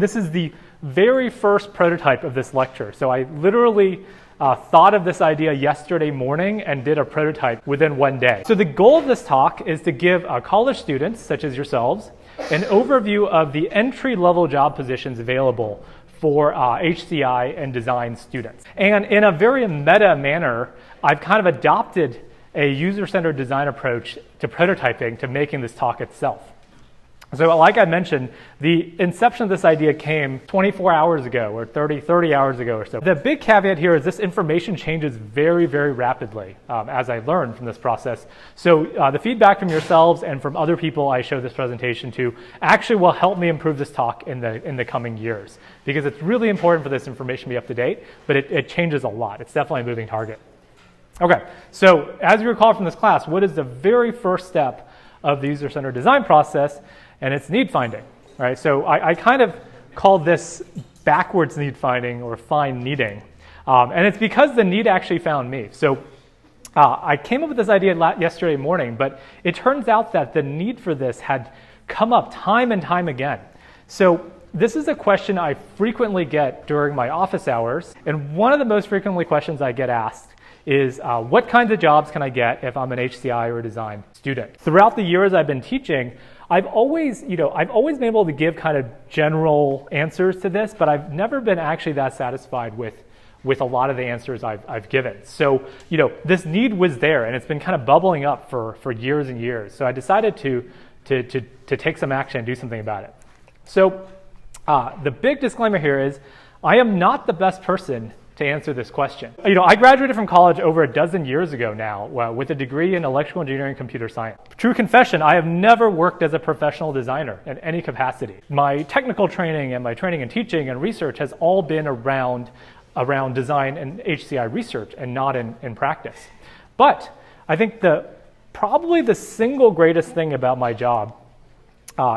This is the very first prototype of this lecture. So I literally thought of this idea yesterday morning and did a prototype within one day. So the goal of this talk is to give college students, such as yourselves, an overview of the entry-level job positions available for HCI and design students. And in a very meta manner, I've kind of adopted a user-centered design approach to prototyping to making this talk itself. So like I mentioned, the inception of this idea came 24 hours ago or 30 hours ago or so. The big caveat here is this information changes very, very rapidly as I learn from this process. So the feedback from yourselves and from other people I show this presentation to actually will help me improve this talk in the coming years, because it's really important for this information to be up to date, but it changes a lot. It's definitely a moving target. Okay, so as you recall from this class, what is the very first step of the user-centered design process? And it's need finding, right? So I kind of call this backwards need finding or find needing. And it's because the need actually found me. So I came up with this idea yesterday morning, but it turns out that the need for this had come up time and time again. So this is a question I frequently get during my office hours. And one of the most frequently questions I get asked is what kinds of jobs can I get if I'm an HCI or design student? Throughout the years I've been teaching, I've always been able to give kind of general answers to this, but I've never been actually that satisfied with a lot of the answers I've given. So, this need was there, and it's been kind of bubbling up for years and years. So I decided to take some action and do something about it. So the big disclaimer here is I am not the best person to answer this question. I graduated from college over a dozen years ago now with a degree in electrical engineering and computer science. True confession, I have never worked as a professional designer in any capacity. My technical training and my training in teaching and research has all been around design and HCI research and not in practice. But I think probably the single greatest thing about my job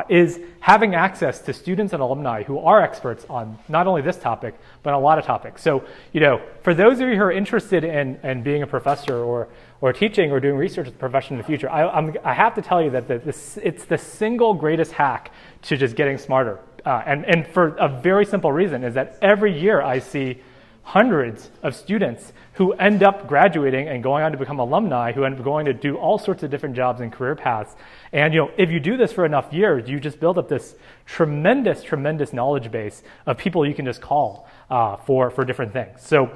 is having access to students and alumni who are experts on not only this topic, but a lot of topics. So, for those of you who are interested in being a professor or teaching or doing research as a profession in the future, I have to tell you that it's the single greatest hack to just getting smarter. And for a very simple reason is that every year I see hundreds of students who end up graduating and going on to become alumni, who end up going to do all sorts of different jobs and career paths. And if you do this for enough years, you just build up this tremendous knowledge base of people you can just call for different things. So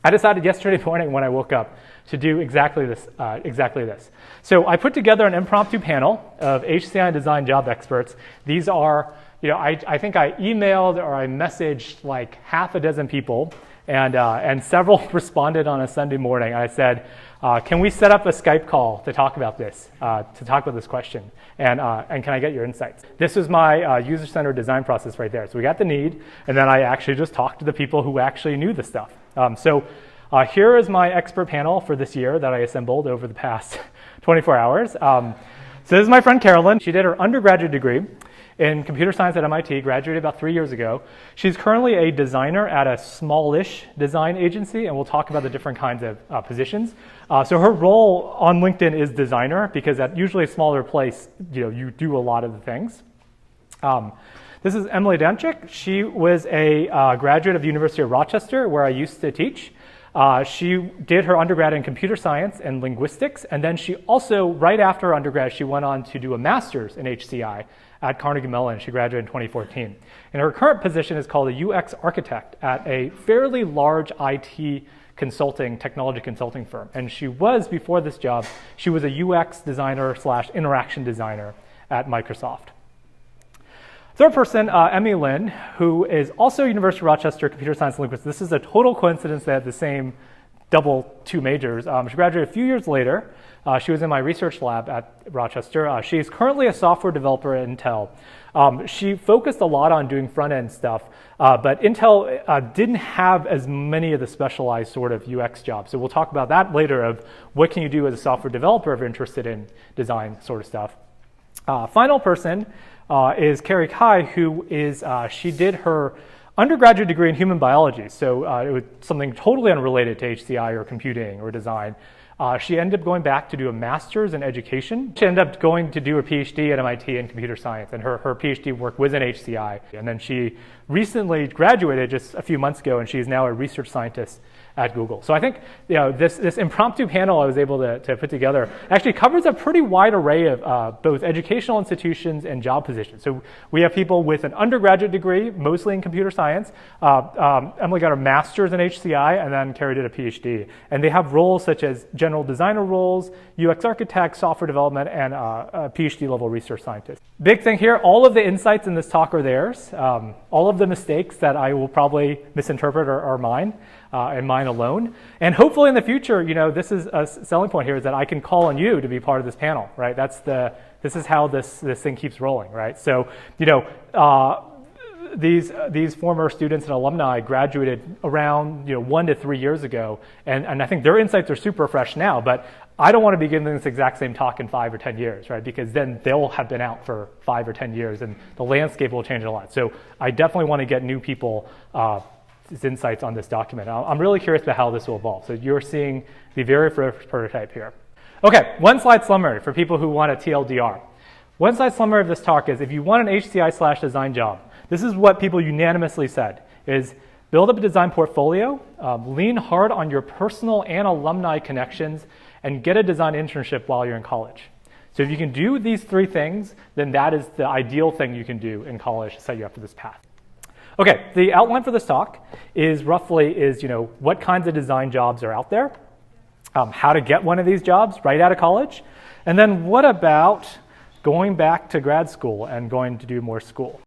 I decided yesterday morning when I woke up to do exactly this. So I put together an impromptu panel of HCI and design job experts. These are, I think I emailed or I messaged like half a dozen people, and several responded on a Sunday morning. I said, can we set up a Skype call to talk about this, question, and can I get your insights? This is my user-centered design process right there. So we got the need, and then I actually just talked to the people who actually knew the stuff. So here is my expert panel for this year that I assembled over the past 24 hours. So this is my friend Carolyn. She did her undergraduate degree in computer science at MIT, graduated about 3 years ago. She's currently a designer at a smallish design agency, and we'll talk about the different kinds of positions. So her role on LinkedIn is designer, because at usually a smaller place, you do a lot of the things. This is Emily Demchik. She was a graduate of the University of Rochester, where I used to teach. She did her undergrad in computer science and linguistics, and then she also, right after her undergrad, she went on to do a master's in HCI at Carnegie Mellon. She graduated in 2014. And her current position is called a UX architect at a fairly large IT technology consulting firm. And she was, before this job, she was a UX designer / interaction designer at Microsoft. Third person, Emmy Lin, who is also University of Rochester computer science and linguistics. This is a total coincidence they had the same double two majors. She graduated a few years later. She was in my research lab at Rochester. She's currently a software developer at Intel. She focused a lot on doing front-end stuff, but Intel didn't have as many of the specialized sort of UX jobs. So we'll talk about that later, of what can you do as a software developer if you're interested in design sort of stuff. Final person is Carrie Kai, who is, she did her undergraduate degree in human biology. So it was something totally unrelated to HCI or computing or design. She ended up going back to do a master's in education. She ended up going to do a PhD at MIT in computer science, and her PhD work was in HCI. And then she recently graduated just a few months ago, and she's now a research scientist at Google. So I think this impromptu panel I was able to put together actually covers a pretty wide array of both educational institutions and job positions. So we have people with an undergraduate degree, mostly in computer science. Emily got her master's in HCI, and then Carrie did a PhD. And they have roles such as general designer roles, UX architect, software development, and a PhD level research scientist. Big thing here, all of the insights in this talk are theirs. All of the mistakes that I will probably misinterpret are mine. And mine alone. And hopefully in the future, this is a selling point here, is that I can call on you to be part of this panel, right? This is how this thing keeps rolling, right? So, these former students and alumni graduated around 1 to 3 years ago, and I think their insights are super fresh now, but I don't want to be giving this exact same talk in 5 or 10 years, right? Because then they'll have been out for 5 or 10 years and the landscape will change a lot. So I definitely want to get new people insights on this document. I'm really curious about how this will evolve. So you're seeing the very first prototype here. Okay, one slide summary for people who want a TLDR. One slide summary of this talk is, if you want an HCI/design job, this is what people unanimously said, is build up a design portfolio, lean hard on your personal and alumni connections, and get a design internship while you're in college. So if you can do these 3 things, then that is the ideal thing you can do in college to set you up for this path. Okay, the outline for this talk is roughly what kinds of design jobs are out there, how to get one of these jobs right out of college, and then what about going back to grad school and going to do more school.